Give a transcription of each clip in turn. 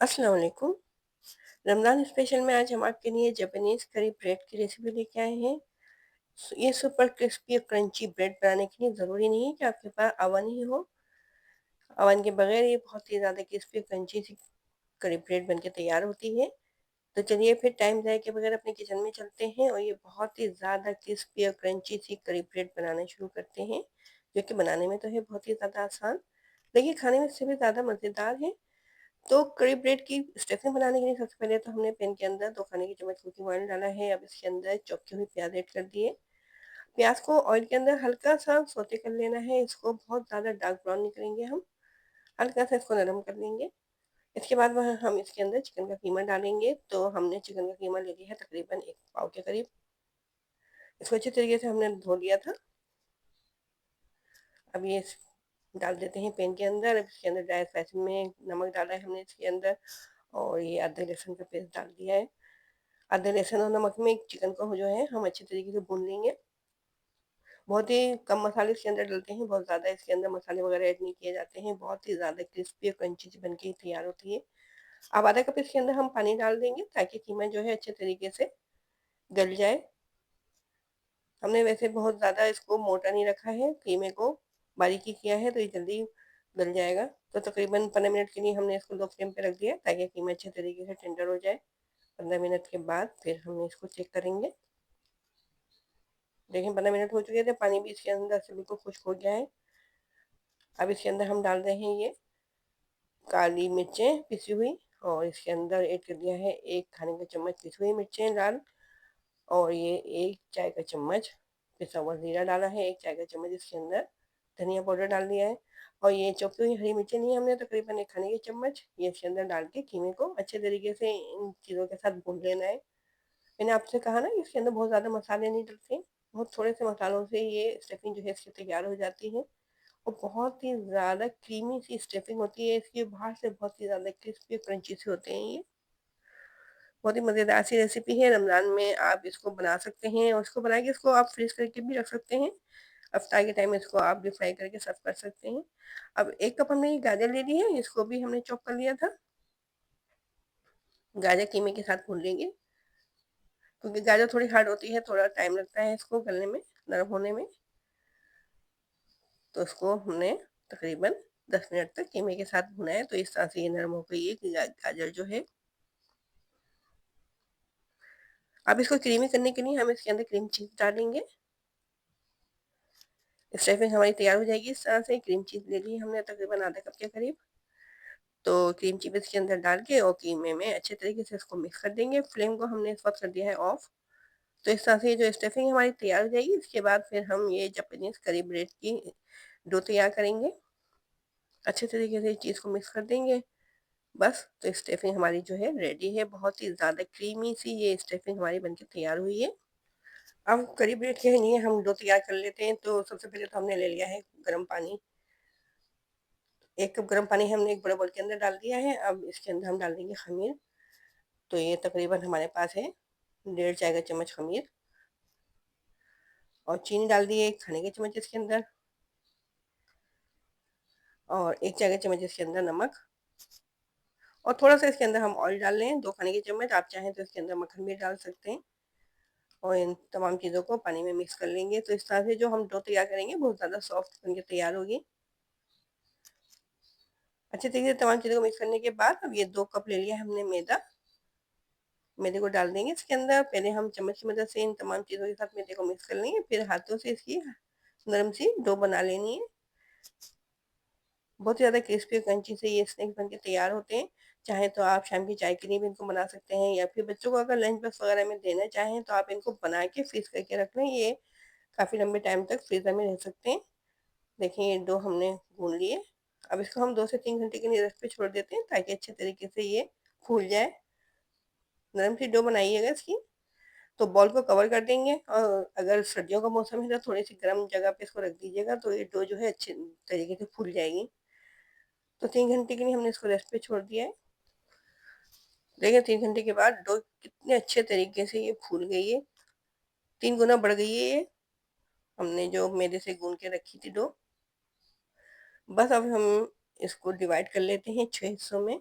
अस्सलाम वालेकुम। रमज़ान स्पेशल में आज हम आपके लिए जापानीज़ करी ब्रेड की रेसिपी लेके आए हैं। ये सुपर क्रिस्पी और क्रंची ब्रेड बनाने के लिए ज़रूरी नहीं है कि आपके पास अवन ही हो। अवन के बगैर ये बहुत ही ज़्यादा क्रिस्पी क्रंची सी करी ब्रेड बनके तैयार होती है। तो चलिए फिर टाइम ज़ाया किए बगैर अपने किचन में चलते हैं और ये बहुत ही ज़्यादा क्रिस्पी और क्रंची सी करी ब्रेड बनाना शुरू करते हैं, जो कि बनाने में तो है बहुत ही ज़्यादा आसान, लेकिन खाने में इससे भी ज़्यादा मज़ेदार है। तो कड़ी ब्रेड की स्टफिंग बनाने के लिए सबसे पहले तो हमने पैन के अंदर 2 खाने की चम्मच कुकिंग ऑयल डाला है। अब इसके अंदर चॉप की हुई प्याज़ ऐड कर दिए। प्याज़ को ऑयल के अंदर हल्का-सा सौते कर लेना है, इसको बहुत ज़्यादा डार्क ब्राउन नहीं करेंगे हम, हल्का-सा इसको नरम कर लेंगे। इसके बाद वह हम इसके अंदर चिकन का कीमा डालेंगे, तो हमने चिकन का कीमा ले लिया है तकरीबन 1 पाव के करीब। इसको अच्छे तरीके से हमने धो लिया था। अब ये इस डाल देते हैं पैन के अंदर। अब इसके अंदर ड्राई स्पाइस में नमक डाला है हमने इसके अंदर और ये अदरक लहसुन का पेस्ट डाल दिया है। अदरक लहसुन और नमक में चिकन को जो है हम अच्छे तरीके से भून लेंगे। बहुत ही कम मसाले इसके अंदर डलते हैं, बहुत ज़्यादा इसके अंदर मसाले वगैरह ऐड नहीं किए जाते हैं, बहुत ही ज़्यादा क्रिस्पी और क्रंची सी बन के तैयार होती है। अब आधा कप इसके अंदर हम पानी डाल देंगे ताकि कीमा जो है अच्छे तरीके से गल जाए। हमने वैसे बहुत ज़्यादा इसको मोटा नहीं रखा है, कीमे को बारीकी किया है तो ये जल्दी गल जाएगा। तो तकरीबन 15 मिनट के लिए हमने इसको लो फ्लेम पे रख दिया ताकि कीमा अच्छे तरीके से टेंडर हो जाए। 15 मिनट के बाद फिर हम इसको चेक करेंगे। देखिए 15 मिनट हो चुके थे, पानी भी इसके अंदर से बिल्कुल खुश्क हो गया है। अब इसके अंदर हम डाल रहे हैं ये काली मिर्चें पिसी हुई और इसके अंदर ऐड कर दिया है 1 खाने का चम्मच पिसी हुई मिर्चें लाल और ये 1 चाय का चम्मच पिसा हुआ ज़ीरा डाला है, 1 चाय का चम्मच इसके अंदर धनिया पाउडर डाल दिया है और ये चौकी हुई हरी मिर्चें ली हमने तकरीबन 1 खाने की चम्मच, ये इसके अंदर डाल के कीमे को अच्छे तरीके से इन चीज़ों के साथ भून लेना है। मैंने आपसे कहा ना कि इसके अंदर बहुत ज़्यादा मसाले नहीं डलते, बहुत थोड़े से मसालों से ये स्टफिंग जो है इसकी तैयार हो जाती है और बहुत ही ज़्यादा क्रीमी सी स्टफिंग होती है इसकी, बाहर से बहुत ही ज़्यादा क्रिस्पी क्रंची से होते हैं ये। बहुत ही मज़ेदार सी रेसिपी है, रमज़ान में आप इसको बना सकते हैं और इसको बना के इसको आप फ्रीज़ करके भी रख सकते हैं। इफ्तार के टाइम इसको आप भी फ्राई करके सर्व कर सकते हैं। अब 1 कप हमने ये गाजर ले ली है, इसको भी हमने चॉप कर लिया था। गाजर कीमे के साथ भून लेंगे, क्योंकि गाजर थोड़ी हार्ड होती है, थोड़ा टाइम लगता है इसको गलने में, नरम होने में। तो इसको हमने तकरीबन 10 मिनट तक कीमे के साथ भुना है, तो इस तरह से ये नरम हो गई है कि गाजर जो है। अब इसको क्रीमी करने के लिए हम इसके अंदर क्रीम चीज़ डालेंगे। स्टफिंग हमारी तैयार हो जाएगी इस तरह से। क्रीम चीज़ ले ली हमने तकरीबन आधा कप के करीब। तो क्रीम चीज़ इसके अंदर डाल के और कीमे में अच्छे तरीके से इसको मिक्स कर देंगे। फ्लेम को हमने इस वक्त कर दिया है ऑफ। तो इस तरह से ये जो स्टफिंग हमारी तैयार हो जाएगी, इसके बाद फिर हम ये जापानीज़ करी ब्रेड की डो तैयार करेंगे। अच्छे तरीके से इस चीज़ को मिक्स कर देंगे। बस तो स्टफिंग हमारी जो है रेडी है, बहुत ही ज़्यादा क्रीमी सी ये स्टफिंग हमारी बनके तैयार हुई है। अब करी ब्रेड के लिए हम डो तैयार कर लेते हैं। तो सबसे पहले तो हमने ले लिया है गर्म पानी। 1 कप गर्म पानी हमने एक बड़े बाउल के अंदर डाल दिया है। अब इसके अंदर हम डाल देंगे खमीर। तो ये तकरीबन हमारे पास है 1.5 चाय का चम्मच खमीर और चीनी डाल दी है 1 खाने के चम्मच इसके अंदर और 1 चाय का चम्मच इसके अंदर नमक और थोड़ा-सा इसके अंदर हम ऑयल डाल लें 2 खाने के चम्मच। आप चाहें तो इसके अंदर मक्खन भी डाल सकते हैं और इन तमाम चीज़ों को पानी में मिक्स कर लेंगे। तो इस तरह से जो हम डो तैयार करेंगे बहुत ज़्यादा सॉफ्ट बन के तैयार होगी। अच्छे तरीके से तमाम चीज़ों को मिक्स करने के बाद अब ये 2 कप ले लिया हमने मैदा। मैदे को डाल देंगे इसके अंदर। पहले हम चम्मच की मदद से इन तमाम चीज़ों के साथ मैदे को मिक्स कर लेंगे, फिर हाथों से इसकी नरम सी डो बना लेनी है। बहुत ज़्यादा क्रिस्पी क्रंची से ये स्नैक्स बन के तैयार होते हैं। चाहे तो आप शाम की चाय के लिए भी इनको बना सकते हैं या फिर बच्चों को अगर लंच बॉक्स वगैरह में देना चाहें तो आप इनको बना के फ्रीज़ करके रख लें। ये काफ़ी लंबे टाइम तक फ्रीज़र में रह सकते हैं। देखिए ये डो हमने गूँध लिए। अब इसको हम 2 से 3 घंटे के लिए रेस्ट पे छोड़ देते हैं ताकि अच्छे तरीके से ये फूल जाए। नरम सी डो बनाइएगा इसकी। तो बॉल को कवर कर देंगे और अगर सर्दियों का मौसम है तो थोड़ी-सी गर्म जगह पे इसको रख दीजिएगा तो ये डो जो है अच्छे तरीके से फूल जाएगी। तो 3 घंटे के लिए हमने इसको रेस्ट पे छोड़ दिया है। देखिए 3 घंटे के बाद डो कितने अच्छे तरीके से ये फूल गई है। 3 गुना बढ़ गई है ये, हमने जो मैदे से गूँध के रखी थी डो। बस अब हम इसको डिवाइड कर लेते हैं 6 हिस्सों में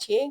6